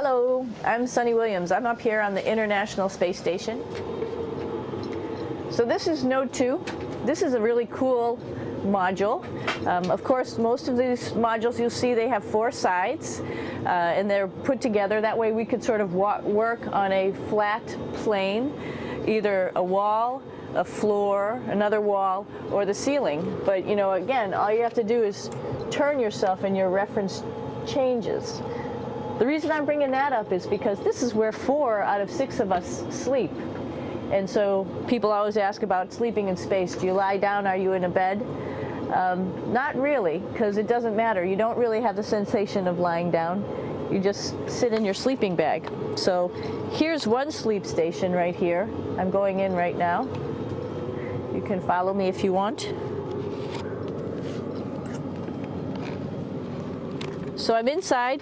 Hello, I'm Sunny Williams. I'm up here on the International Space Station. So this is Node 2. This is a really cool module. Of course, most of these modules you'll see they have 4 sides and they're put together. That way we could sort of work on a flat plane, either a wall, a floor, another wall, or the ceiling. But you know, again, all you have to do is turn yourself and your reference changes. The reason I'm bringing that up is because this is where 4 out of 6 of us sleep. And so people always ask about sleeping in space. Do you lie down? Are you in a bed? Not really, because it doesn't matter. You don't really have the sensation of lying down. You just sit in your sleeping bag. So here's one sleep station right here. I'm going in right now. You can follow me if you want. So I'm inside.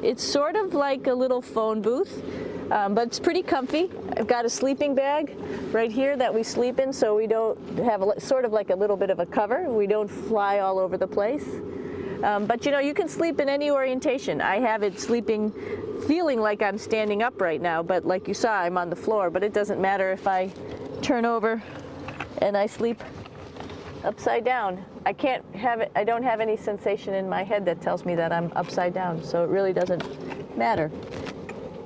It's sort of like a little phone booth, but it's pretty comfy. I've got a sleeping bag right here that we sleep in, so we don't have sort of like a little bit of a cover. We don't fly all over the place. But you know, you can sleep in any orientation. I have it sleeping, feeling like I'm standing up right now, but like you saw, I'm on the floor. But it doesn't matter if I turn over and I sleep upside down. I can't have it, I don't have any sensation in my head that tells me that I'm upside down, so it really doesn't matter.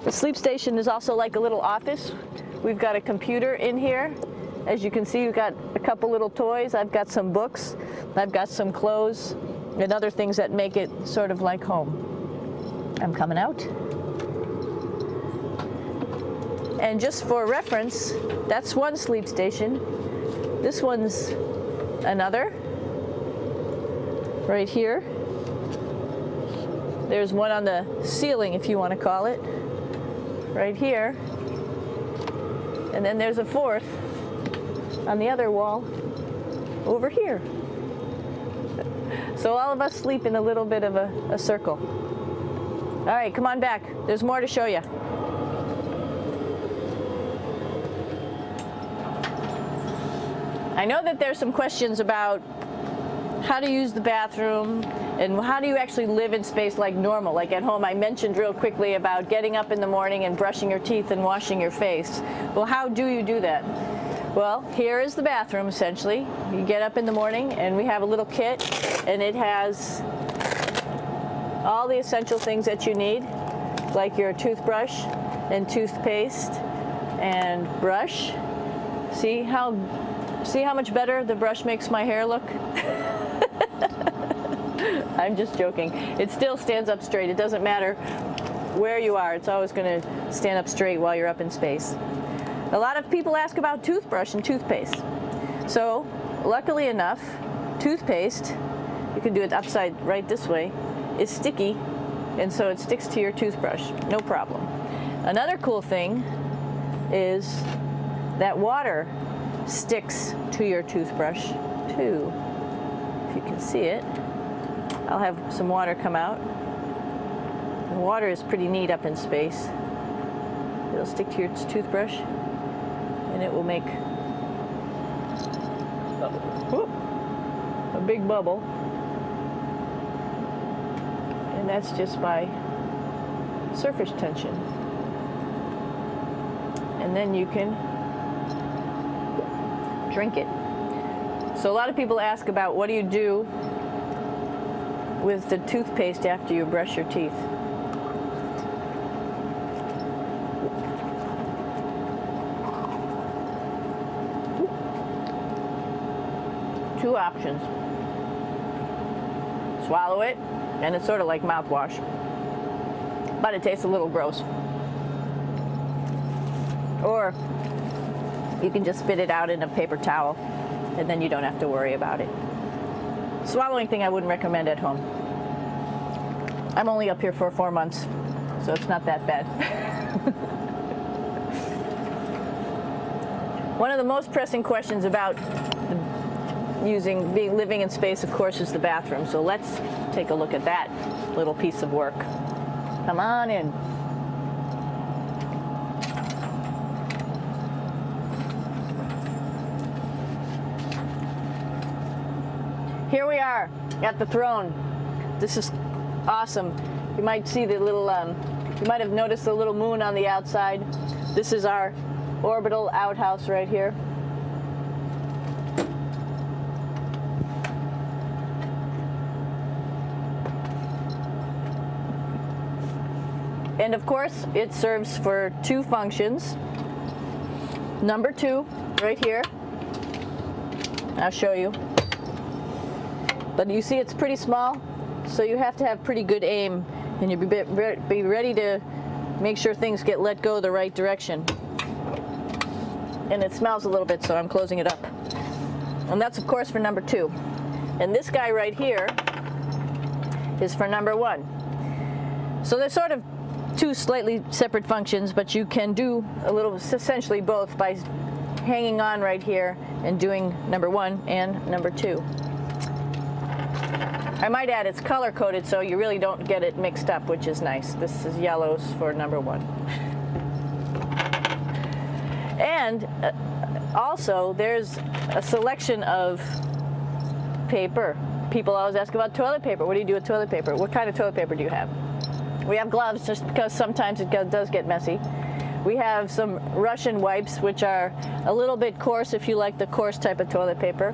The sleep station is also like a little office. We've got a computer in here. As you can see, we've got a couple little toys. I've got some books. I've got some clothes and other things that make it sort of like home. I'm coming out. And just for reference, that's one sleep station. This one's another. Right here. There's one on the ceiling, if you want to call it. Right here. And then there's a 4th on the other wall over here. So all of us sleep in a little bit of a circle. All right, come on back. There's more to show you. I know that there's some questions about how to use the bathroom and how do you actually live in space like normal, like at home. I mentioned real quickly about getting up in the morning and brushing your teeth and washing your face. Well, how do you do that? Well, here is the bathroom essentially. You get up in the morning and we have a little kit and it has all the essential things that you need, like your toothbrush and toothpaste and brush. See how much better the brush makes my hair look? I'm just joking. It still stands up straight. It doesn't matter where you are. It's always going to stand up straight while you're up in space. A lot of people ask about toothbrush and toothpaste. So, luckily enough, toothpaste, you can do it upside right this way, is sticky, and so it sticks to your toothbrush. No problem. Another cool thing is that water sticks to your toothbrush too. If you can see it, I'll have some water come out. The water is pretty neat up in space. It'll stick to your toothbrush and it will make a big bubble. And that's just by surface tension. And then you can drink it. So a lot of people ask about what do you do with the toothpaste after you brush your teeth. Two options. Swallow it, and it's sort of like mouthwash, but it tastes a little gross. Or you can just spit it out in a paper towel, and then you don't have to worry about it. Swallowing thing I wouldn't recommend at home. I'm only up here for 4 months, so it's not that bad. One of the most pressing questions about living in space, of course, is the bathroom. So let's take a look at that little piece of work. Come on in. Here we are at the throne. This is awesome. You might see the little You might have noticed the little moon on the outside. This is our orbital outhouse right here. And of course, it serves for two functions. Number two, right here. I'll show you. But you see it's pretty small, so you have to have pretty good aim, and you be ready to make sure things get let go the right direction. And it smells a little bit, so I'm closing it up. And that's of course for number two. And this guy right here is for number one. So they're sort of two slightly separate functions, but you can do a little, essentially both, by hanging on right here and doing number one and number two. I might add it's color coded, so you really don't get it mixed up, which is nice. This is yellows for number one. And also there's a selection of paper. People always ask about toilet paper. What do you do with toilet paper? What kind of toilet paper do you have? We have gloves, just because sometimes it does get messy. We have some Russian wipes, which are a little bit coarse if you like the coarse type of toilet paper.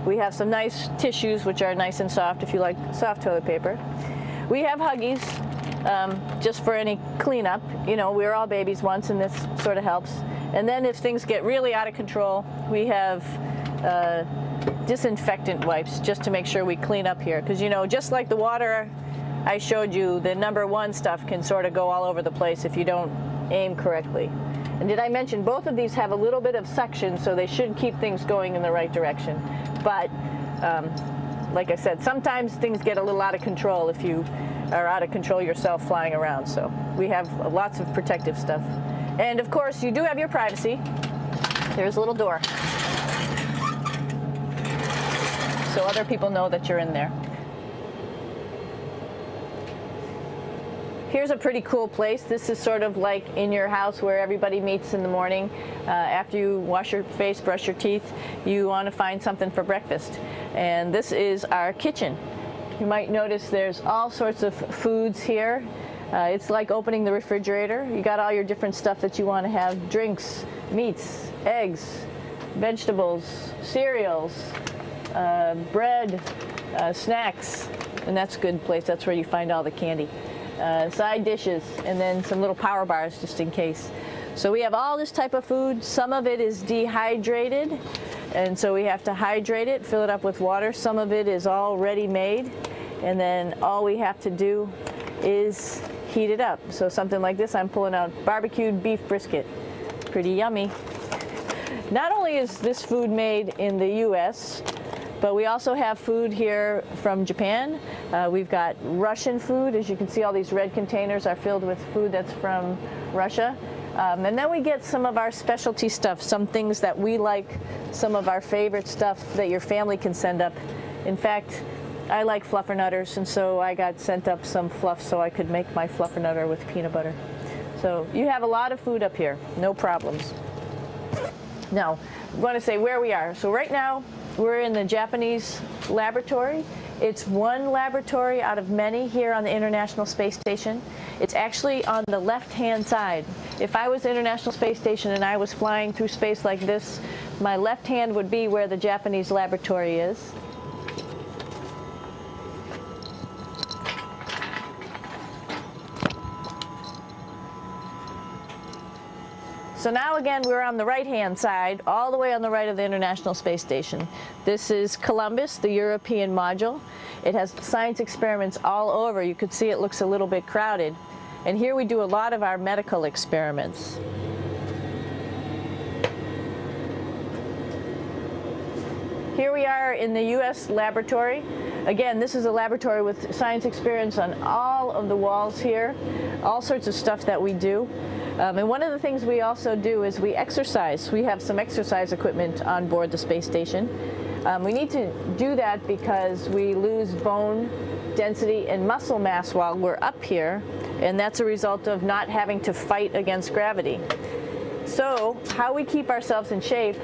We have some nice tissues, which are nice and soft if you like soft toilet paper. We have Huggies, just for any cleanup. You know, we were all babies once, and this sort of helps. And then if things get really out of control, we have disinfectant wipes, just to make sure we clean up here. Because, you know, just like the water I showed you, the number one stuff can sort of go all over the place if you don't aim correctly. And did I mention both of these have a little bit of suction, so they should keep things going in the right direction. But like I said, sometimes things get a little out of control if you are out of control yourself flying around. So we have lots of protective stuff. And of course, you do have your privacy. There's a little door, so other people know that you're in there. Here's a pretty cool place. This is sort of like in your house where everybody meets in the morning. After you wash your face, brush your teeth, you want to find something for breakfast. And this is our kitchen. You might notice there's all sorts of foods here. It's like opening the refrigerator. You got all your different stuff that you want to have: drinks, meats, eggs, vegetables, cereals, bread, snacks. And that's a good place. That's where you find all the candy. Side dishes, and then some little power bars just in case. So we have all this type of food. Some of it is dehydrated, and so we have to hydrate it, fill it up with water. Some of it is already made, and then all we have to do is heat it up. So something like this, I'm pulling out barbecued beef brisket. Pretty yummy. Not only is this food made in the US, but we also have food here from Japan. We've got Russian food. As you can see, all these red containers are filled with food that's from Russia. And then we get some of our specialty stuff, some things that we like, some of our favorite stuff that your family can send up. In fact, I like fluffernutters, and so I got sent up some fluff so I could make my fluffernutter with peanut butter. So you have a lot of food up here, no problems. Now, I want to say where we are. So right now, we're in the Japanese laboratory. It's one laboratory out of many here on the International Space Station. It's actually on the left-hand side. If I was International Space Station and I was flying through space like this, my left hand would be where the Japanese laboratory is. So now again, we're on the right-hand side, all the way on the right of the International Space Station. This is Columbus, the European module. It has science experiments all over. You could see it looks a little bit crowded. And here we do a lot of our medical experiments. Here we are in the U.S. laboratory. Again, this is a laboratory with science experiments on all of the walls here, all sorts of stuff that we do. And one of the things we also do is we exercise. We have some exercise equipment on board the space station. We need to do that because we lose bone density and muscle mass while we're up here, and that's a result of not having to fight against gravity. So how we keep ourselves in shape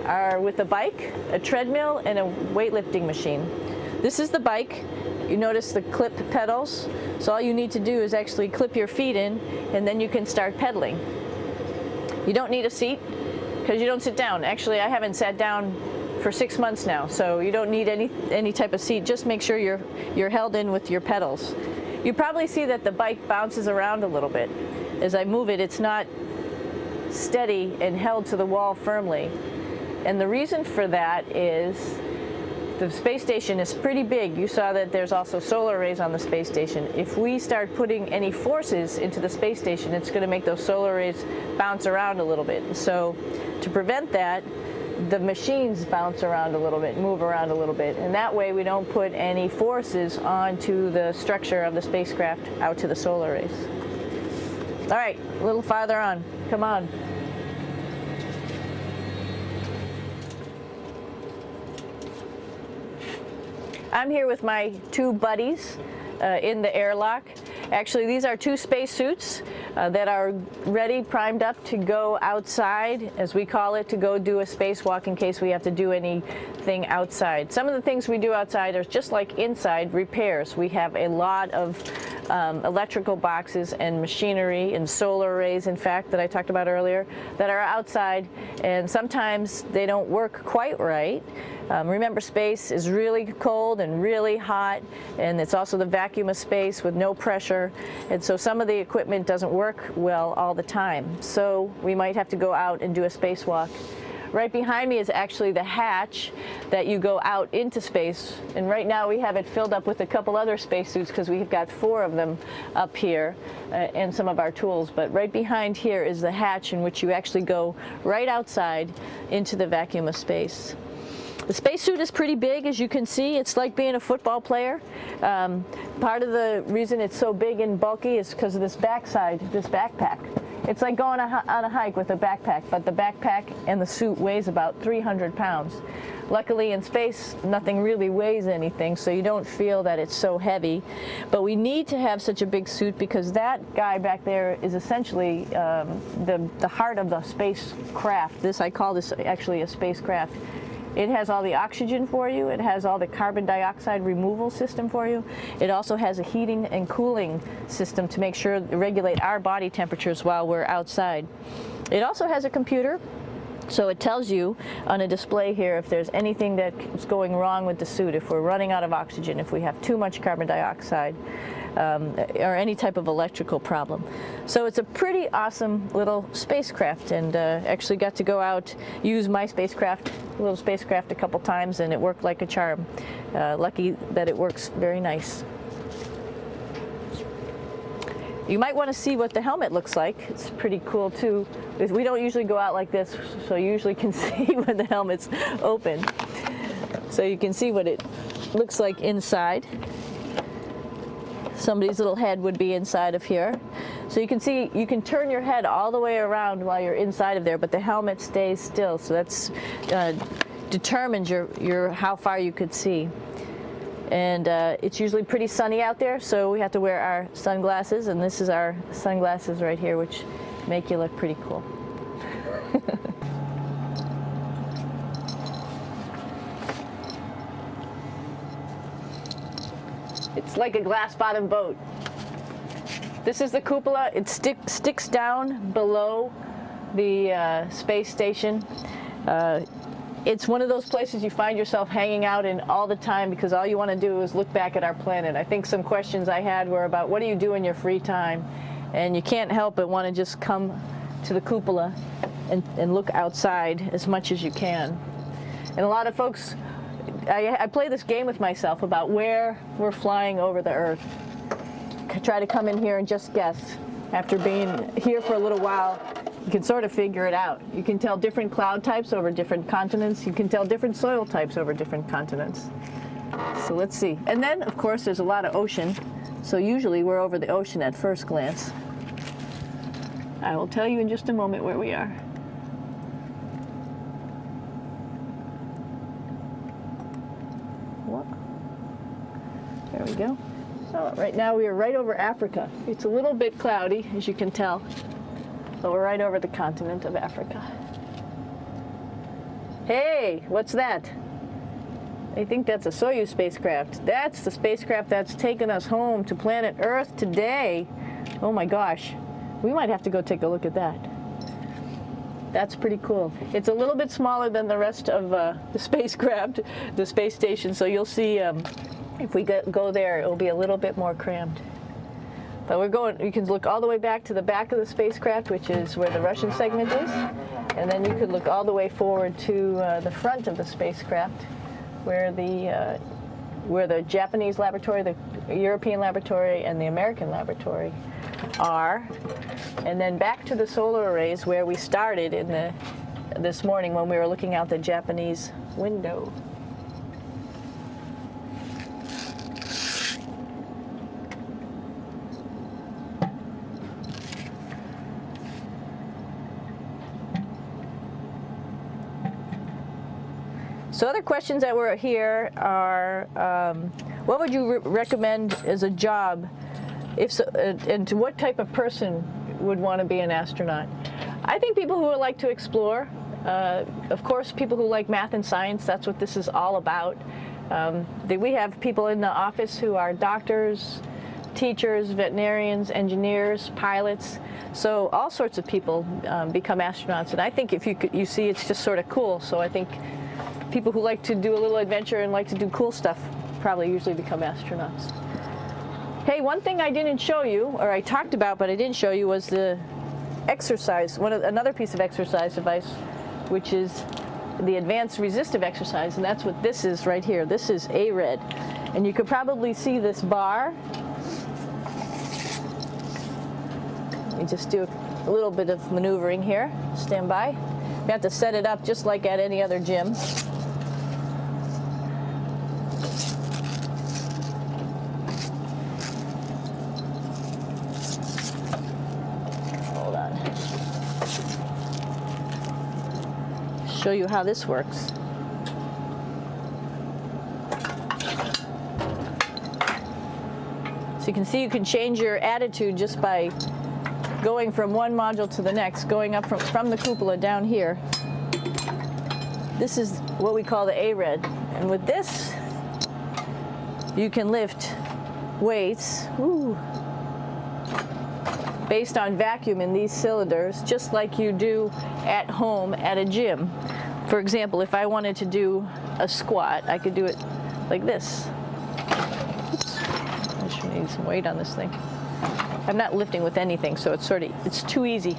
are with a bike, a treadmill, and a weightlifting machine. This is the bike, you notice the clip pedals. So all you need to do is actually clip your feet in, and then you can start pedaling. You don't need a seat because you don't sit down. Actually, I haven't sat down for 6 months now, so you don't need any type of seat. Just make sure you're held in with your pedals. You probably see that the bike bounces around a little bit. As I move it, it's not steady and held to the wall firmly. And the reason for that is the space station is pretty big. You saw that there's also solar arrays on the space station. If we start putting any forces into the space station, it's going to make those solar arrays bounce around a little bit. So to prevent that, the machines bounce around a little bit, move around a little bit, and that way we don't put any forces onto the structure of the spacecraft out to the solar arrays. All right, a little farther on. Come on. I'm here with my two buddies in the airlock. Actually, these are two spacesuits that are ready, primed up to go outside, as we call it, to go do a spacewalk in case we have to do anything outside. Some of the things we do outside are just like inside, repairs. We have a lot of electrical boxes and machinery and solar arrays, in fact, that I talked about earlier, that are outside, and sometimes they don't work quite right. Remember, space is really cold and really hot, and it's also the vacuum of space with no pressure, and so some of the equipment doesn't work well all the time. So we might have to go out and do a spacewalk. Right behind me is actually the hatch that you go out into space, and right now we have it filled up with a couple other spacesuits because we've got 4 of them up here and some of our tools. But right behind here is the hatch in which you actually go right outside into the vacuum of space. The spacesuit is pretty big, as you can see. It's like being a football player. Part of the reason it's so big and bulky is because of this backside, this backpack. It's like going on a hike with a backpack, but the backpack and the suit weighs about 300 pounds. Luckily in space, nothing really weighs anything, so you don't feel that it's so heavy. But we need to have such a big suit because that guy back there is essentially the heart of the spacecraft. I call this actually a spacecraft. It has all the oxygen for you. It has all the carbon dioxide removal system for you. It also has a heating and cooling system to make sure to regulate our body temperatures while we're outside. It also has a computer, so it tells you on a display here if there's anything that's going wrong with the suit, if we're running out of oxygen, if we have too much carbon dioxide, or any type of electrical problem. So it's a pretty awesome little spacecraft, and actually got to go out, use my little spacecraft a couple times, and it worked like a charm. Lucky that it works very nice. You might want to see what the helmet looks like. It's pretty cool too. We don't usually go out like this, so you usually can see when the helmet's open. So you can see what it looks like inside. Somebody's little head would be inside of here. So you can see, you can turn your head all the way around while you're inside of there, but the helmet stays still. So that's determines how far you could see. And it's usually pretty sunny out there, so we have to wear our sunglasses, and this is our sunglasses right here, which make you look pretty cool. It's like a glass-bottom boat. This is the cupola. It sticks down below the space station. It's one of those places you find yourself hanging out in all the time because all you want to do is look back at our planet. I think some questions I had were about what do you do in your free time? And you can't help but want to just come to the cupola and look outside as much as you can. And a lot of folks, I play this game with myself about where we're flying over the Earth. Try to come in here and just guess. After being here for a little while, you can sort of figure it out. You can tell different cloud types over different continents. You can tell different soil types over different continents. So let's see. And then, of course, there's a lot of ocean. So usually we're over the ocean at first glance. I will tell you in just a moment where we are. There we go. Oh, right now we are right over Africa. It's a little bit cloudy, as you can tell, but we're right over the continent of Africa. Hey, what's that? I think that's a Soyuz spacecraft. That's the spacecraft that's taken us home to planet Earth today. Oh my gosh. We might have to go take a look at that. That's pretty cool. It's a little bit smaller than the rest of the spacecraft, the space station, so you'll see if we go there, it'll be a little bit more crammed. But we're going, you can look all the way back to the back of the spacecraft, which is where the Russian segment is, and then you could look all the way forward to the front of the spacecraft, where the Japanese laboratory, the European laboratory, and the American laboratory are, and then back to the solar arrays where we started this morning when we were looking out the Japanese window. So other questions that were here are, what would you recommend as a job, if so, and to what type of person would want to be an astronaut? I think people who would like to explore, of course people who like math and science, that's what this is all about. We have people in the office who are doctors, teachers, veterinarians, engineers, pilots, so all sorts of people become astronauts, and I think if you see it's just sort of cool, so I think people who like to do a little adventure and like to do cool stuff probably usually become astronauts. Hey, one thing I didn't show you, or I talked about but I didn't show you, was the exercise, another piece of exercise device, which is the advanced resistive exercise, and that's what this is right here. This is ARED, and you could probably see this bar. Let me just do a little bit of maneuvering here. Stand by. You have to set it up just like at any other gym. Show you how this works. So you can see you can change your attitude just by going from one module to the next, going up from the cupola down here. This is what we call the ARED, and with this you can lift weights based on vacuum in these cylinders, just like you do at home at a gym. For example, if I wanted to do a squat, I could do it like this. Oops. I should need some weight on this thing. I'm not lifting with anything, so it's too easy.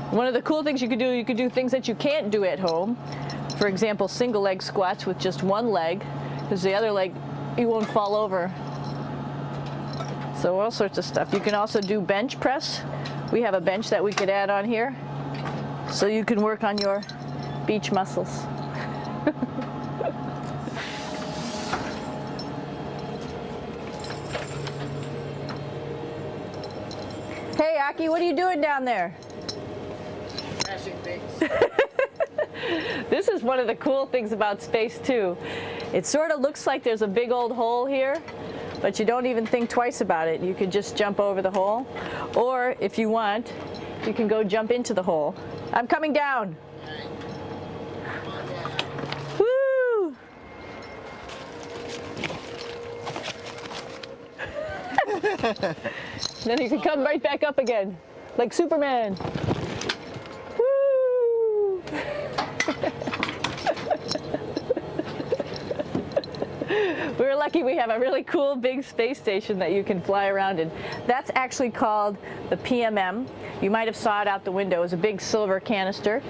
One of the cool things you could do things that you can't do at home. For example, single leg squats with just one leg, because the other leg, you won't fall over. So all sorts of stuff. You can also do bench press. We have a bench that we could add on here, so you can work on your beach muscles. Hey Aki, what are you doing down there? Crashing things. This is one of the cool things about space too. It sort of looks like there's a big old hole here, but you don't even think twice about it. You could just jump over the hole, or if you want, you can go jump into the hole. I'm coming down. Woo! Then you can come right back up again, like Superman. Woo! We're lucky we have a really cool big space station that you can fly around in. That's actually called the PMM. You might have saw it out the window. It's a big silver canister.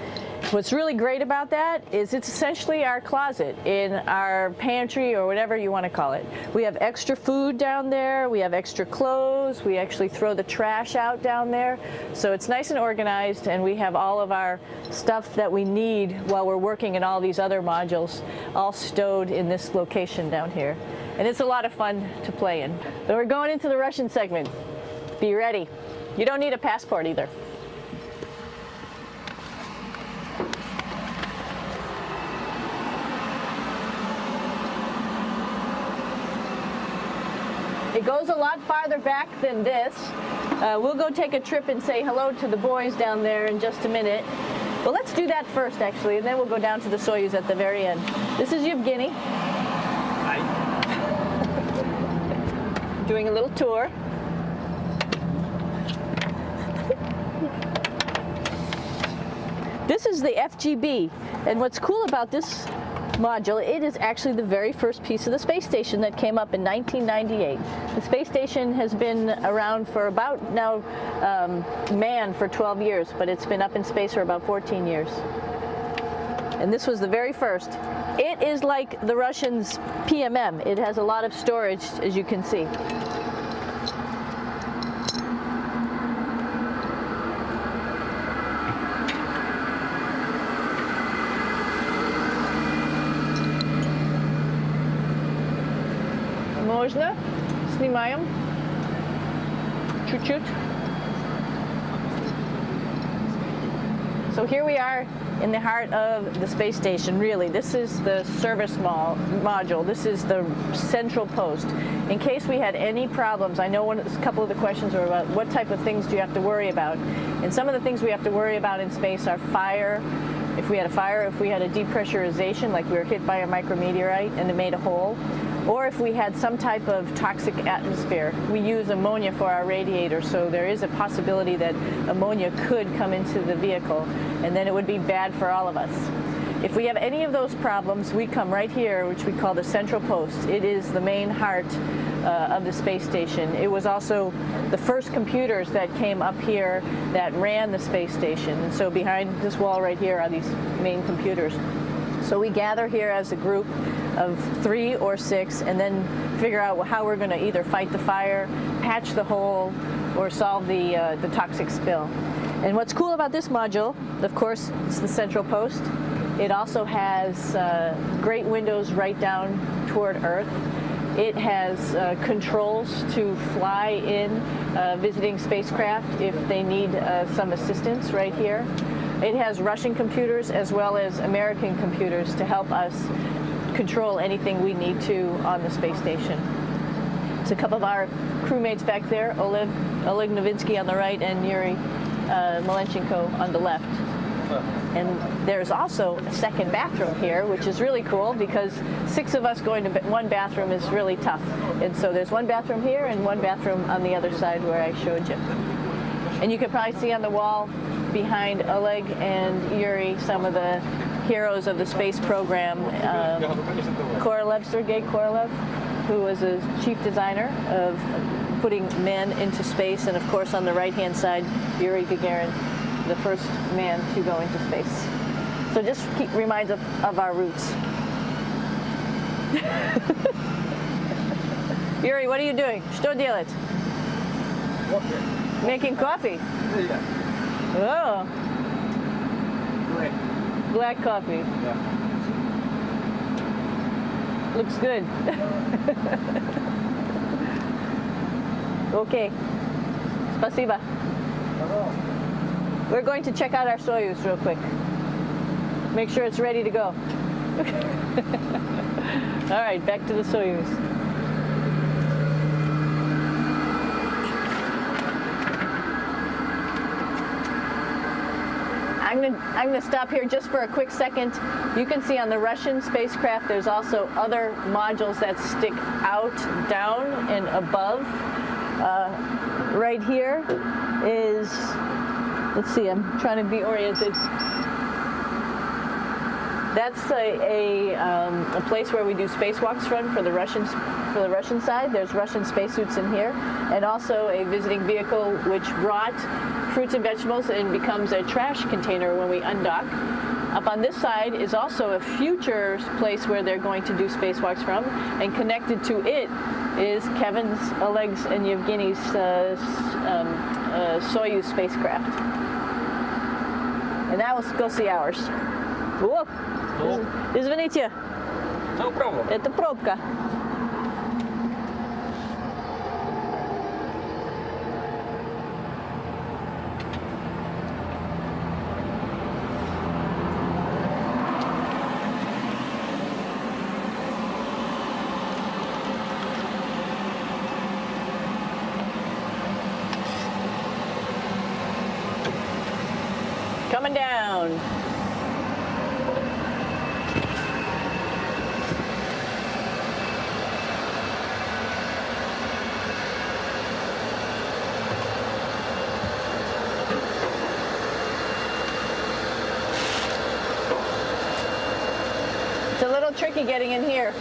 What's really great about that is it's essentially our closet in our pantry, or whatever you want to call it. We have extra food down there, we have extra clothes, we actually throw the trash out down there. So it's nice and organized, and we have all of our stuff that we need while we're working in all these other modules all stowed in this location down here. And it's a lot of fun to play in. So we're going into the Russian segment. Be ready. You don't need a passport either. It goes a lot farther back than this. We'll go take a trip and say hello to the boys down there in just a minute. Well, let's do that first, actually, and then we'll go down to the Soyuz at the very end. This is Yevgeny. Hi. Doing a little tour. This is the FGB, and what's cool about this module, it is actually the very first piece of the space station that came up in 1998. The space station has been around for about now manned for 12 years, but it's been up in space for about 14 years. And this was the very first. It is like the Russians' PMM. It has a lot of storage, as you can see. Можно? Снимаем. Чуть-чуть. So here we are in the heart of the space station, really. This is the service module. This is the central post. In case we had any problems, I know a couple of the questions were about what type of things do you have to worry about. And some of the things we have to worry about in space are fire. If we had a fire, if we had a depressurization, like we were hit by a micrometeorite and it made a hole, or if we had some type of toxic atmosphere. We use ammonia for our radiator, so there is a possibility that ammonia could come into the vehicle, and then it would be bad for all of us. If we have any of those problems, we come right here, which we call the central post. It is the main heart of the space station. It was also the first computers that came up here that ran the space station. And so behind this wall right here are these main computers. So we gather here as a group of 3 or 6 and then figure out how we're going to either fight the fire, patch the hole, or solve the toxic spill. And what's cool about this module, of course, it's the central post. It also has great windows right down toward Earth. It has controls to fly in visiting spacecraft if they need some assistance right here. It has Russian computers as well as American computers to help us control anything we need to on the space station. It's a couple of our crewmates back there, Oleg Novinsky on the right and Yuri Malenchenko on the left. And there's also a second bathroom here, which is really cool because 6 of us going to one bathroom is really tough. And so there's one bathroom here and one bathroom on the other side where I showed you. And you can probably see on the wall behind Oleg and Yuri some of the heroes of the space program. Sergei Korolev, who was a chief designer of putting men into space, and of course on the right-hand side, Yuri Gagarin, the first man to go into space. So just reminds us of our roots. Yuri, what are you doing? Что делать? Coffee. Making coffee? Yeah. Oh. Black coffee. Yeah. Looks good. Okay. Спасибо. We're going to check out our Soyuz real quick. Make sure it's ready to go. All right, back to the Soyuz. I'm going to stop here just for a quick second. You can see on the Russian spacecraft there's also other modules that stick out, down, and above. Right here is, let's see, I'm trying to be oriented. That's a place where we do spacewalks from for the Russian side. There's Russian spacesuits in here, and also a visiting vehicle which brought fruits and vegetables and becomes a trash container when we undock. Up on this side is also a future place where they're going to do spacewalks from, and connected to it is Kevin's, Oleg's, and Yevgeny's Soyuz spacecraft. And now let's go see ours. Whoa! Извините. No problem. Это пробка. Coming down. down. It's a little tricky getting in here.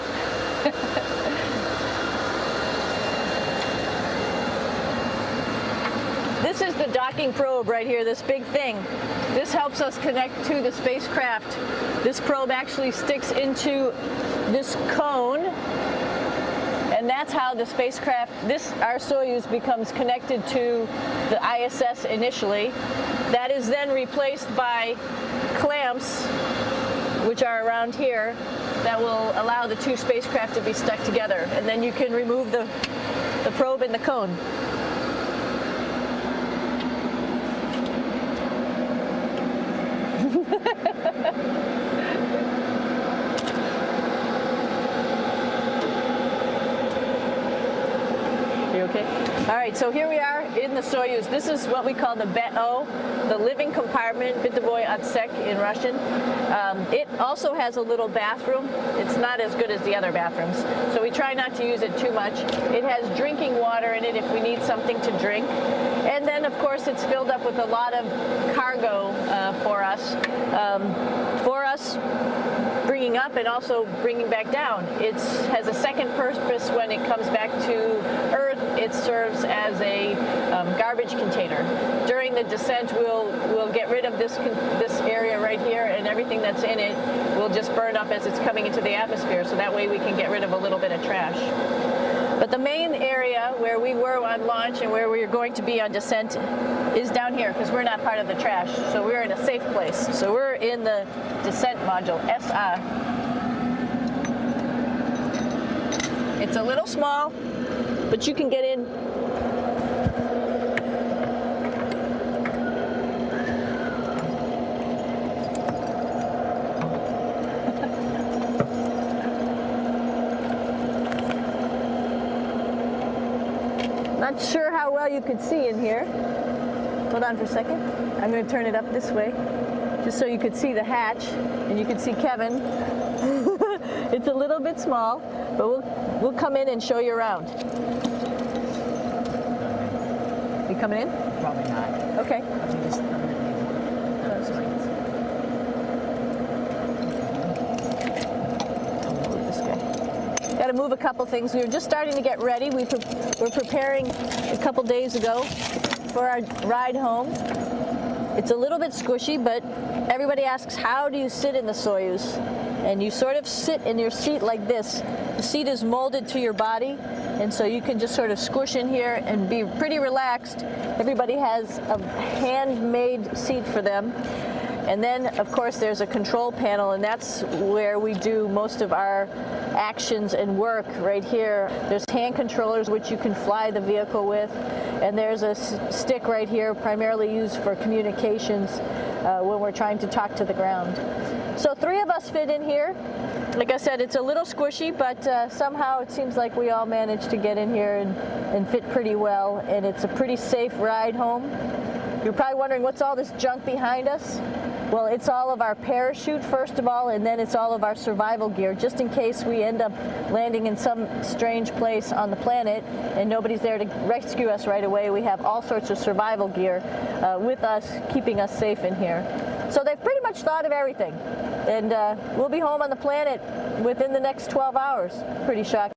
This is the docking probe right here, this big thing. This helps us connect to the spacecraft. This probe actually sticks into this cone, and that's how the spacecraft, our Soyuz, becomes connected to the ISS initially. That is then replaced by clamps, which are around here, that will allow the two spacecraft to be stuck together. And then you can remove the probe and the cone. You okay? All right, so here we are in the Soyuz. This is what we call the BEO, the living compartment, bytovoy otsek in Russian. It also has a little bathroom. It's not as good as the other bathrooms, so we try not to use it too much. It has drinking water in it if we need something to drink. And then, of course, it's filled up with a lot of cargo for us. Bringing up and also bringing back down. It has a second purpose when it comes back to Earth. It serves as a garbage container. During the descent, we'll get rid of this area right here, and everything that's in it will just burn up as it's coming into the atmosphere, so that way we can get rid of a little bit of trash. But the main area where we were on launch and where we are going to be on descent is down here, because we're not part of the trash. So we're in a safe place. So we're in the descent module, SA. It's a little small, but you can get in. Not sure how well you could see in here. Hold on for a second. I'm going to turn it up this way, just so you could see the hatch and you could see Kevin. It's a little bit small, but we'll come in and show you around. You coming in? Probably not. Okay. Got to move a couple things. We were just starting to get ready. We're preparing a couple days ago for our ride home. It's a little bit squishy, but everybody asks, how do you sit in the Soyuz? And you sort of sit in your seat like this. The seat is molded to your body, and so you can just sort of squish in here and be pretty relaxed. Everybody has a handmade seat for them. And then, of course, there's a control panel, and that's where we do most of our actions and work right here. There's hand controllers, which you can fly the vehicle with, and there's a stick right here, primarily used for communications when we're trying to talk to the ground. So 3 of us fit in here. Like I said, it's a little squishy, but somehow it seems like we all managed to get in here and fit pretty well, and it's a pretty safe ride home. You're probably wondering, what's all this junk behind us? Well, it's all of our parachute, first of all, and then it's all of our survival gear, just in case we end up landing in some strange place on the planet and nobody's there to rescue us right away. We have all sorts of survival gear with us, keeping us safe in here. So they've pretty much thought of everything. And we'll be home on the planet within the next 12 hours. Pretty shocking.